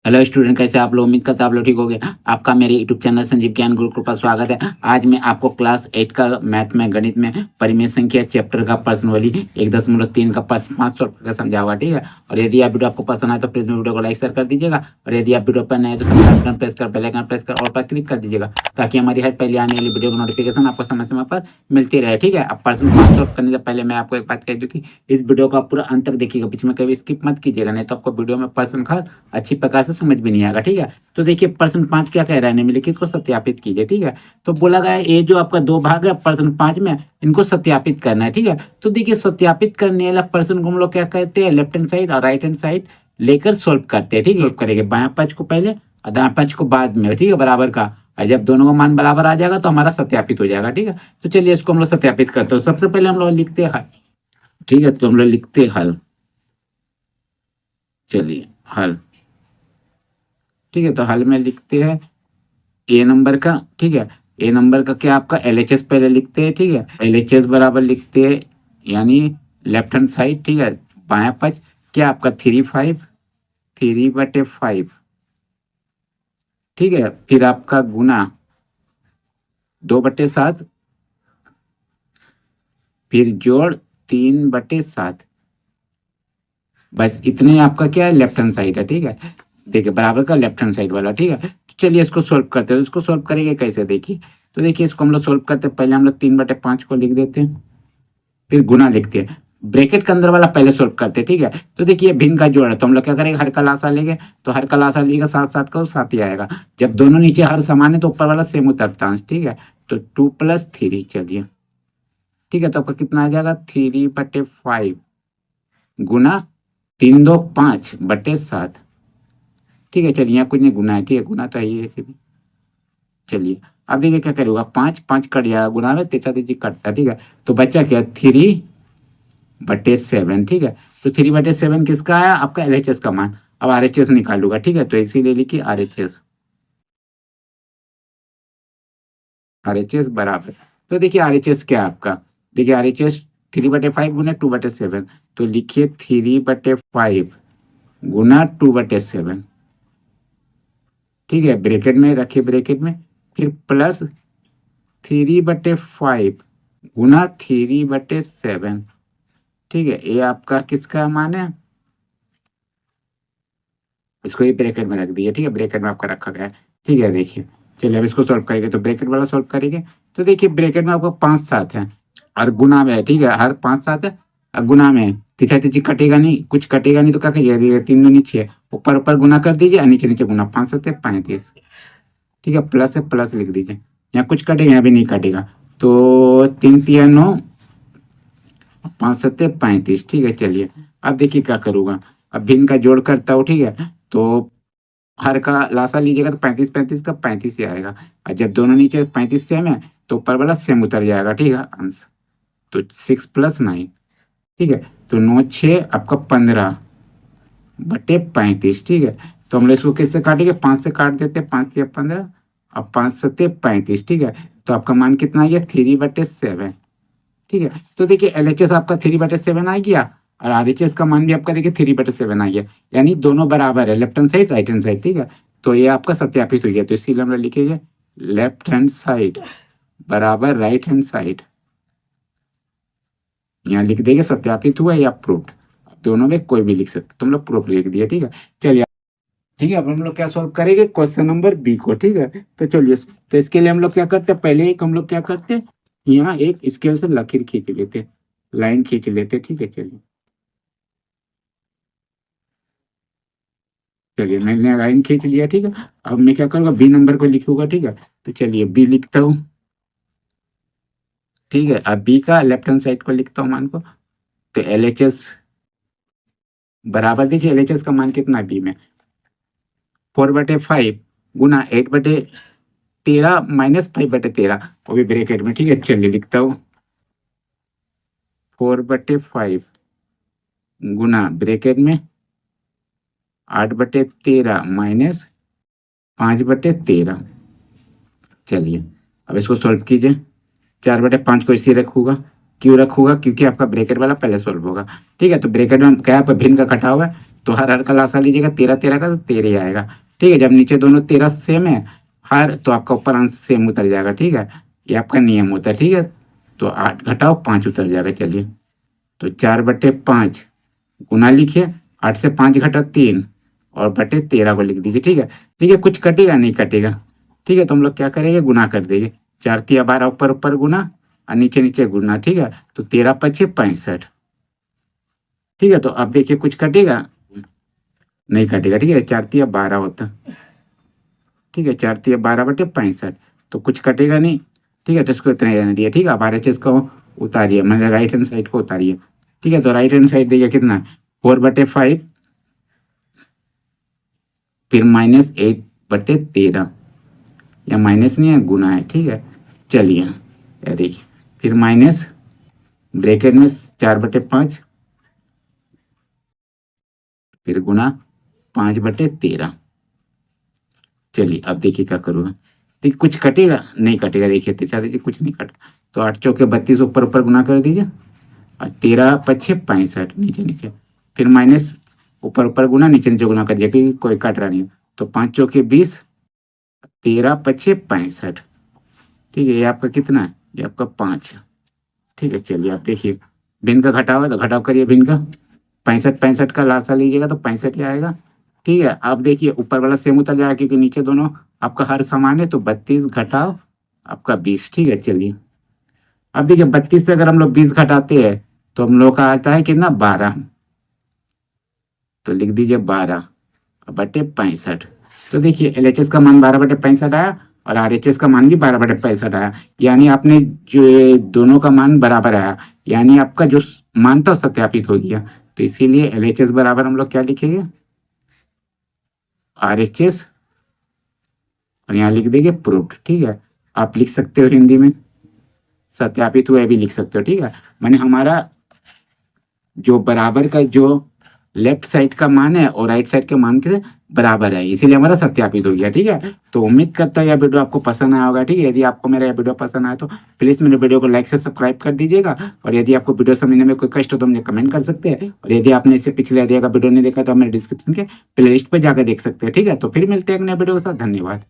Hello student, कैसे आप लोग? उम्मीद करते हैं आप लोग ठीक होंगे। आपका मेरे यूट्यूब चैनल संजीव ज्ञान गुरुकुल पर स्वागत है। आज मैं आपको क्लास 8 का मैथ में गणित में परिमेय संख्या चैप्टर का प्रश्न वाली 1.3 का प्रश्न 5 सौ का समझावा, ठीक है। और यदि आप वीडियो आपको पसंद आए तो प्लीज मेरे वीडियो को लाइक शेयर कर दीजिएगा। और यदि आप वीडियो पर नए तो सब्सक्राइब बटन प्रेस कर बेल आइकन प्रेस कर और पर क्लिक कर दीजिएगा, ताकि हमारी हर पहले आने वाली वीडियो की नोटिफिकेशन आपको समय समय पर मिलती रहे, ठीक है। अब प्रश्न 5 सॉल्व करने से पहले मैं आपको एक बात कह दूं कि इस वीडियो को आप पूरा अंत तक देखिएगा, बीच में कभी स्किप मत कीजिएगा, नहीं तो आपको वीडियो में प्रश्न का अच्छी प्रकार से समझ भी नहीं आएगा, ठीक है। तो देखिए प्रश्न 5 क्या कह रहा है, निम्नलिखित को सत्यापित कीजिए, ठीक है। तो बोला गया है ये जो आपका दो भाग है प्रश्न 5 में, इनको सत्यापित करना है, ठीक है। तो देखिए सत्यापित करने वाला प्रश्न को हम लोग क्या कहते हैं, लेफ्ट हैंड साइड और राइट हैंड साइड लेकर सोल्व करते हैं, ठीक है। सोल्व करेंगे बायां पक्ष को पहले और दायां पक्ष को बाद में, ठीक है, बराबर का। और जब दोनों का मान बराबर आ जाएगा तो हमारा सत्यापित हो जाएगा, ठीक है। तो चलिए इसको हम लोग सत्यापित करते हैं। सबसे पहले हम लोग लिखते हैं हल, ठीक है। तो हम लोग लिखते हैं हल, चलिए हल, ठीक है। तो हल में लिखते हैं ए नंबर का, ठीक है। ए नंबर का क्या आपका LHS पहले लिखते हैं, ठीक है। LHS बराबर लिखते हैं यानी लेफ्ट हैंड साइड, ठीक है, बायां पक्ष क्या आपका 3/5, ठीक है। फिर आपका गुना 2/7, फिर जोड़ 3/7, बस इतने आपका क्या है, लेफ्ट हैंड साइड है, ठीक है। देखिए बराबर का लेफ्ट हैंड साइड वाला, ठीक है। तो चलिए इसको सोल्व करते हैं। तो इसको सोल्व करेंगे कैसे, देखिए। तो देखिए इसको हम लोग सोल्व करते हैं, पहले हम लोग 3/5 को लिख देते हैं, फिर गुना लिखते हैं, ब्रैकेट के अंदर वाला पहले सोल्व करते हैं, ठीक है। तो देखिए भिन्न का जोड़ है, तो हम लोग क्या करेंगे, हर का लासा लेंगे, तो हर का लासा लिएगा 7 का 7 ही आएगा। जब दोनों नीचे हर समान है तो ऊपर वाला सेम उतरता है, ठीक है। तो 2+3, चलिए, ठीक है। तो आपका कितना आ जाएगा, 3/5 गुना 3×2=5/7, ठीक है। चलिए यहाँ कुछ नहीं गुना है, ठीक है, गुना तो है ही ऐसे भी। चलिए अब देखिए क्या करेगा, 5 कट जाएगा, गुना में 3 कटता है, ठीक है। तो बच्चा क्या 3/7, ठीक है। तो 3/7 किसका आया, आपका LHS का मान। अब RHS निकालूंगा, ठीक है। तो इसीलिए लिखिए RHS बराबर। तो देखिए RHS क्या है आपका, देखिए RHS 3/5 गुना 2/7, तो लिखिए 3/5 गुना 2/7, ठीक है। ब्रैकेट में रखिए, ब्रैकेट में, फिर प्लस 3/5 गुना 3/7, ठीक है। ये आपका किसका मान है, इसको ये ब्रैकेट में रख दिए, ठीक है। ब्रैकेट में आपका रखा गया है, ठीक है। देखिए चलिए अब इसको सॉल्व करेंगे, तो ब्रैकेट वाला सॉल्व करेंगे। तो देखिए ब्रैकेट में आपको 5 7 है और गुना में है, ठीक है। हर 5 7 है और गुना में है, तीखा तीखी कटेगा नहीं, कुछ कटेगा नहीं, तो क्या करिए, 3 2 6 ऊपर ऊपर गुना कर दीजिए और नीचे नीचे गुना, 5 7 35, ठीक है। प्लस है, प्लस लिख दीजिए, यहाँ कुछ कटेगा, यहाँ भी नहीं कटेगा। तो 3 3 9, 5 7 35, ठीक है। चलिए अब देखिए क्या करूँगा, अब भिन्न का जोड़ करता हूँ, ठीक है। तो हर का लासा लीजिएगा तो 35 35 का 35 ही आएगा, और जब दोनों नीचे 35 सेम है तो ऊपर वाला सेम उतर जाएगा, ठीक है। आंसर तो 6+9, ठीक है। तो 9 6 आपका 15/35, ठीक है। तो हम लोग इसको किससे काटेंगे, 5 से काट देते हैं, 5 3 15 और 5 7 35, ठीक है। तो आपका मान कितना आ गया, 3/7, ठीक है। तो देखिए LHS आपका 3/7 आ गया और RHS का मान भी आपका देखिए 3/7 आ गया, यानी दोनों बराबर है, left hand side right hand side, ठीक है। तो ये आपका सत्यापित हो गया। तो इसीलिए हम लोग लिखेंगे लेफ्ट हैंड साइड बराबर राइट हैंड साइड, यहाँ लिख देंगे सत्यापित हुआ या प्रूफ्ड, दोनों में कोई भी लिख सकते, तुम लोग प्रूफ लिख दिया, ठीक है। चलिए ठीक है, अब हम लोग क्या सॉल्व करेंगे, क्वेश्चन नंबर B को, ठीक है। तो चलिए, तो इसके लिए हम लोग क्या करते हैं, पहले एक हम लोग क्या करते हैं, यहाँ एक स्केल से लकीर खींच लेते, लाइन खींच लेते, ठीक है। चलिए चलिए मैंने लाइन खींच लिया, ठीक है। अब मैं क्या करूँगा, B नंबर को लिखूंगा, ठीक है। तो चलिए B लिखता हूँ, ठीक है। अब B का लेफ्ट हैंड साइड को लिखता हूँ मान को, तो LHS बराबर, देखिए LHS का मान कितना है B में, 4/5 गुना 8/13 माइनस 5/13, वो भी ब्रैकेट में, ठीक है। चलिए लिखता हूँ 4/5 गुना ब्रैकेट में 8/13 माइनस 5/13, चलिए अब इसको सॉल्व कीजिए। 4/5 को इसी रखूंगा, क्यों रखूंगा, क्योंकि आपका ब्रैकेट वाला पहले सॉल्व होगा, ठीक है। तो ब्रैकेट में क्या है, भिन्न का कटा हुआ है, तो हर का लासा लीजिएगा 13 13 का, तो 13 ही आएगा। ठीक है, जब नीचे दोनों 13 सेम है हर, तो आपका ऊपर अंश सेम उतर जाएगा। ठीक है, ये आपका नियम होता है। ठीक है, तो 8 घटाओ 5 उतर जाएगा। चलिए, तो 4/5 गुना लिखिए, 8 से 5 घटा 3 और बटे 13 को लिख दीजिए। ठीक है, देखिए कुछ कटेगा नहीं कटेगा। ठीक है, तो हम लोग क्या करेंगे, गुना कर देंगे। 4 तिया 12 ऊपर ऊपर गुना और नीचे नीचे गुना। ठीक है, तो 13 पचे 65। ठीक है, तो अब देखिए कुछ कटेगा नहीं कटेगा। ठीक है, 4 तिया 12 होता। ठीक है, 4 तिया 12/65, तो कुछ कटेगा नहीं। ठीक है, तो इसको इतना ही रहने दिया। ठीक है, अब RHS को उतारिए, मैंने राइट हैंड साइड को उतारिए। ठीक है, तो राइट हैंड साइड देखिए कितना, 4/5 फिर -8/13, या माइनस नहीं है गुना है। ठीक है, चलिए ये देखिए, फिर माइनस ब्रैकेट में 4/5 फिर गुना 5/13। चलिए अब देखिए क्या करूँगा, देखिए कुछ कटेगा नहीं कटेगा। देखिए तिरछा दीजिए, कुछ नहीं कटा, तो 8 चौके 32 ऊपर ऊपर गुना कर दीजिए और 13 पच्छे 65 नीचे नीचे, फिर माइनस ऊपर ऊपर गुना नीचे नीचे गुना कर दिया क्योंकि कोई कट रहा नहीं, तो 5 चौके 20 13 पच्छे 65। ठीक है, ये आपका कितना है, ये आपका 5। ठीक है, चलिए आप देखिए, भिन्न का घटाव है तो घटाव करिए भिन्न का, 65 65 का लासा लीजिएगा तो 65 ही आएगा। ठीक है, आप देखिए ऊपर वाला सेम उतर जाएगा क्योंकि नीचे दोनों आपका हर समान है, तो 32 घटाव आपका 20। ठीक है, चलिए अब देखिए 32 से अगर हम लोग 20 घटाते हैं तो हम लोग का आता है कितना, 12। तो लिख दीजिए 12/65। तो देखिए LHS का मान 12/65 आया और RHS का मान भी 12/65 आया, यानी आपने जो ये दोनों का मान बराबर आया, यानी आपका जो मान था सत्यापित हो गया। तो इसीलिए LHS बराबर हम लोग क्या लिखेंगे, RHS, और यहाँ लिख देंगे प्रूव्ड। ठीक है, आप लिख सकते हो हिंदी में सत्यापित हुआ भी लिख सकते हो। ठीक है, मैंने हमारा जो बराबर का जो लेफ्ट साइड का मान है और राइट साइड के मान के बराबर है, इसीलिए हमारा सत्यापित हो गया। ठीक है, तो उम्मीद करता हूँ यह वीडियो आपको पसंद आया होगा। ठीक है, यदि आपको मेरा यह वीडियो पसंद आया तो प्लीज़ मेरे वीडियो को लाइक से सब्सक्राइब कर दीजिएगा, और यदि आपको वीडियो समझने में कोई कष्ट हो तो मुझे कमेंट कर सकते हैं, और यदि आपने इससे पिछले यदि अगर वीडियो नहीं देखा तो मेरे डिस्क्रिप्शन के प्लेलिस्ट पर जाकर देख सकते हैं। ठीक है, तो फिर मिलते हैं एक नए वीडियो के साथ। धन्यवाद।